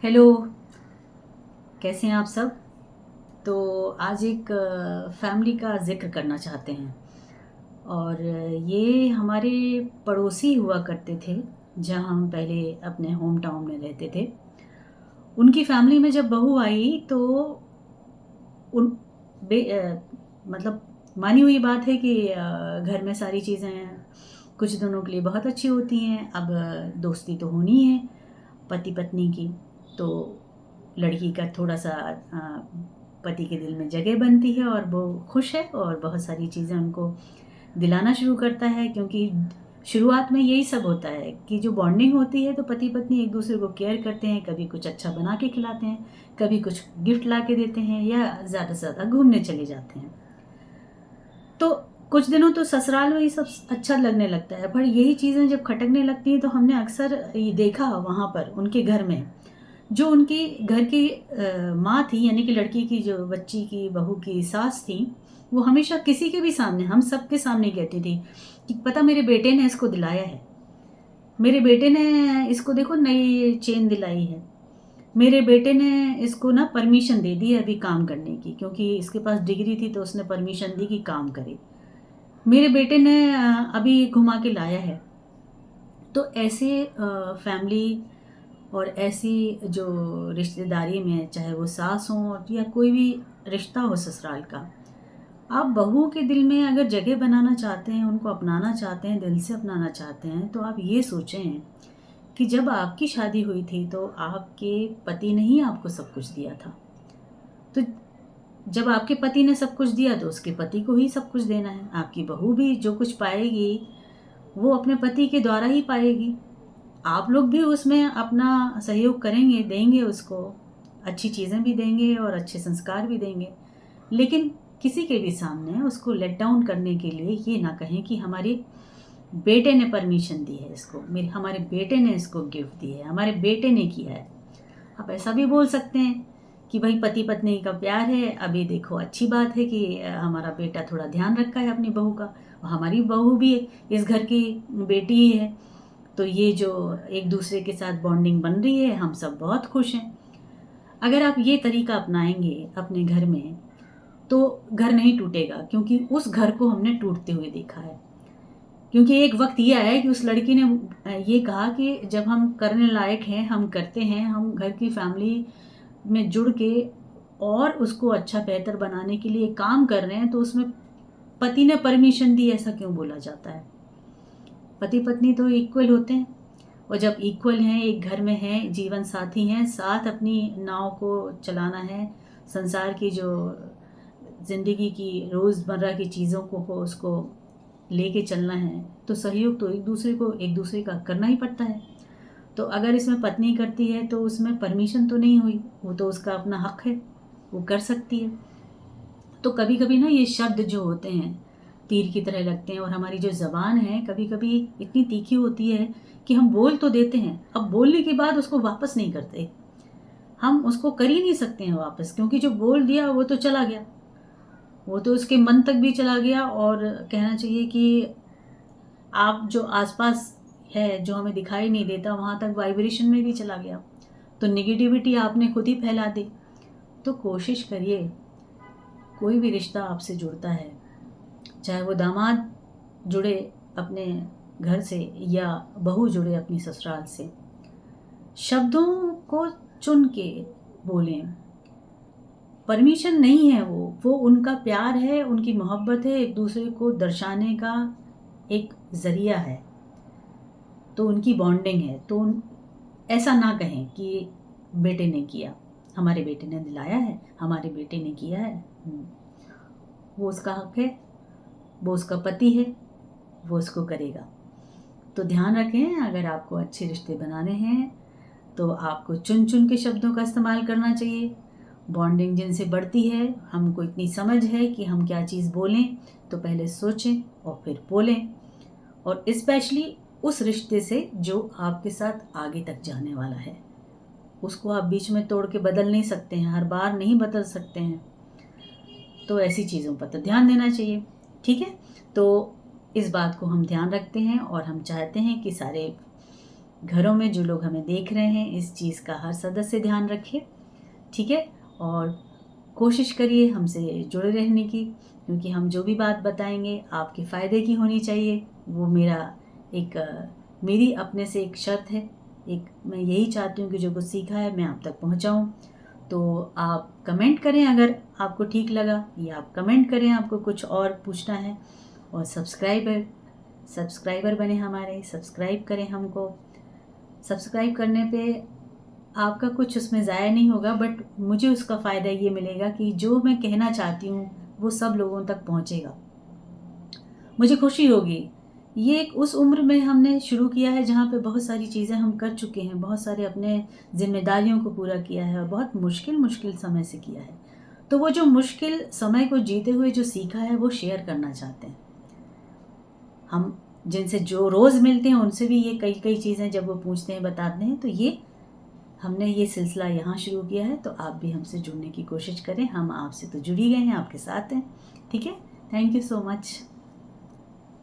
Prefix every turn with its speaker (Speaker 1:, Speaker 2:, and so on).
Speaker 1: Hello. कैसे हैं आप सब? तो आज एक फैमिली का ज़िक्र करना चाहते हैं। और ये हमारे पड़ोसी हुआ करते थे, जहाँ हम पहले अपने होम टाउन में रहते थे। उनकी फैमिली में जब बहू आई तो उन मतलब मानी हुई बात है कि घर में सारी चीज़ें कुछ दिनों के लिए बहुत अच्छी होती हैं। अब दोस्ती तो होनी है पति पत्नी की। तो लड़की का थोड़ा सा पति के दिल में जगह बनती है और वो खुश है और बहुत सारी चीज़ें उनको दिलाना शुरू करता है, क्योंकि शुरुआत में यही सब होता है कि जो बॉन्डिंग होती है तो पति पत्नी एक दूसरे को केयर करते हैं, कभी कुछ अच्छा बना के खिलाते हैं, कभी कुछ गिफ्ट ला के देते हैं, या ज़्यादा से ज़्यादा घूमने चले जाते हैं। तो कुछ दिनों तो ससुराल में ये सब अच्छा लगने लगता है, पर यही चीज़ें जब खटकने लगती हैं तो हमने अक्सर ये देखा वहाँ पर उनके घर में, जो उनकी घर की माँ थी, यानी कि लड़की की जो बच्ची की बहू की सास थी, वो हमेशा किसी के भी सामने, हम सबके सामने कहती थी कि पता मेरे बेटे ने इसको दिलाया है, मेरे बेटे ने इसको देखो नई चेन दिलाई है, मेरे बेटे ने इसको ना परमिशन दे दी है अभी काम करने की, क्योंकि इसके पास डिग्री थी तो उसने परमिशन दी कि काम करे, मेरे बेटे ने अभी घुमा के लाया है। तो ऐसे फैमिली और ऐसी जो रिश्तेदारी में, चाहे वो सास हो या कोई भी रिश्ता हो ससुराल का, आप बहू के दिल में अगर जगह बनाना चाहते हैं, उनको अपनाना चाहते हैं, दिल से अपनाना चाहते हैं, तो आप ये सोचें कि जब आपकी शादी हुई थी तो आपके पति ने ही आपको सब कुछ दिया था। तो जब आपके पति ने सब कुछ दिया तो उसके पति को ही सब कुछ देना है। आपकी बहू भी जो कुछ पाएगी वो अपने पति के द्वारा ही पाएगी। आप लोग भी उसमें अपना सहयोग करेंगे, देंगे उसको, अच्छी चीज़ें भी देंगे और अच्छे संस्कार भी देंगे। लेकिन किसी के भी सामने उसको लेट डाउन करने के लिए ये ना कहें कि हमारे बेटे ने परमिशन दी है इसको, मेरे हमारे बेटे ने इसको गिफ्ट दी है, हमारे बेटे ने किया है। आप ऐसा भी बोल सकते हैं कि भाई पति पत्नी का प्यार है, अभी देखो अच्छी बात है कि हमारा बेटा थोड़ा ध्यान रखा है अपनी बहू का, हमारी बहू भी इस घर की बेटी ही है, तो ये जो एक दूसरे के साथ बॉन्डिंग बन रही है, हम सब बहुत खुश हैं। अगर आप ये तरीका अपनाएंगे अपने घर में तो घर नहीं टूटेगा, क्योंकि उस घर को हमने टूटते हुए देखा है। क्योंकि एक वक्त ये आया कि उस लड़की ने ये कहा कि जब हम करने लायक हैं हम करते हैं, हम घर की फैमिली में जुड़ के और उसको अच्छा बेहतर बनाने के लिए काम कर रहे हैं, तो उसमें पति ने परमिशन दी ऐसा क्यों बोला जाता है? पति पत्नी तो इक्वल होते हैं, और जब इक्वल हैं, एक घर में हैं, जीवन साथी हैं, साथ अपनी नाव को चलाना है, संसार की जो ज़िंदगी की रोज़मर्रा की चीज़ों को उसको लेके चलना है, तो सहयोग तो एक दूसरे का करना ही पड़ता है। तो अगर इसमें पत्नी करती है तो उसमें परमिशन तो नहीं हुई, वो तो उसका अपना हक है, वो कर सकती है। तो कभी कभी ना ये शब्द जो होते हैं तीर की तरह लगते हैं, और हमारी जो ज़बान है कभी कभी इतनी तीखी होती है कि हम बोल तो देते हैं, अब बोलने के बाद उसको वापस नहीं करते, हम उसको कर ही नहीं सकते हैं वापस, क्योंकि जो बोल दिया वो तो चला गया, वो तो उसके मन तक भी चला गया, और कहना चाहिए कि आप जो आसपास है जो हमें दिखाई नहीं देता वहाँ तक वाइब्रेशन में भी चला गया, तो निगेटिविटी आपने खुद ही फैला दी। तो कोशिश करिए, कोई भी रिश्ता आपसे जुड़ता है, चाहे वो दामाद जुड़े अपने घर से या बहू जुड़े अपनी ससुराल से, शब्दों को चुन के बोलें। परमिशन नहीं है, वो उनका प्यार है, उनकी मोहब्बत है, एक दूसरे को दर्शाने का एक ज़रिया है, तो उनकी बॉन्डिंग है। तो ऐसा ना कहें कि बेटे ने किया, हमारे बेटे ने दिलाया है, हमारे बेटे ने किया है। वो उसका हक है, वो उसका पति है, वो उसको करेगा। तो ध्यान रखें, अगर आपको अच्छे रिश्ते बनाने हैं तो आपको चुन चुन के शब्दों का इस्तेमाल करना चाहिए। बॉन्डिंग जिनसे बढ़ती है, हमको इतनी समझ है कि हम क्या चीज़ बोलें, तो पहले सोचें और फिर बोलें। और स्पेशली उस रिश्ते से जो आपके साथ आगे तक जाने वाला है, उसको आप बीच में तोड़ के बदल नहीं सकते हैं, हर बार नहीं बदल सकते हैं, तो ऐसी चीज़ों पर तो ध्यान देना चाहिए। ठीक है, तो इस बात को हम ध्यान रखते हैं और हम चाहते हैं कि सारे घरों में जो लोग हमें देख रहे हैं, इस चीज़ का हर सदस्य ध्यान रखिए, ठीक है। और कोशिश करिए हमसे जुड़े रहने की, क्योंकि हम जो भी बात बताएंगे आपके फ़ायदे की होनी चाहिए। वो मेरी अपने से एक शर्त है। मैं यही चाहती हूँ कि जो कुछ सीखा है मैं आप तक पहुँचाऊँ। तो आप कमेंट करें अगर आपको ठीक लगा, या आप कमेंट करें आपको कुछ और पूछना है। और सब्सक्राइबर बने हमारे, सब्सक्राइब करें हमको। सब्सक्राइब करने पे आपका कुछ उसमें ज़ाया नहीं होगा, बट मुझे उसका फ़ायदा ये मिलेगा कि जो मैं कहना चाहती हूँ वो सब लोगों तक पहुँचेगा, मुझे खुशी होगी। ये एक उस उम्र में हमने शुरू किया है जहाँ पे बहुत सारी चीज़ें हम कर चुके हैं, बहुत सारे अपने ज़िम्मेदारियों को पूरा किया है और बहुत मुश्किल समय से किया है। तो वो जो मुश्किल समय को जीते हुए जो सीखा है वो शेयर करना चाहते हैं। हम जिनसे जो रोज़ मिलते हैं उनसे भी ये कई चीज़ें जब वो पूछते हैं, बताते हैं, तो हमने ये सिलसिला यहाँ शुरू किया है। तो आप भी हमसे जुड़ने की कोशिश करें, हम आपसे तो जुड़ ही गए हैं, आपके साथ हैं, ठीक है। Thank you so much.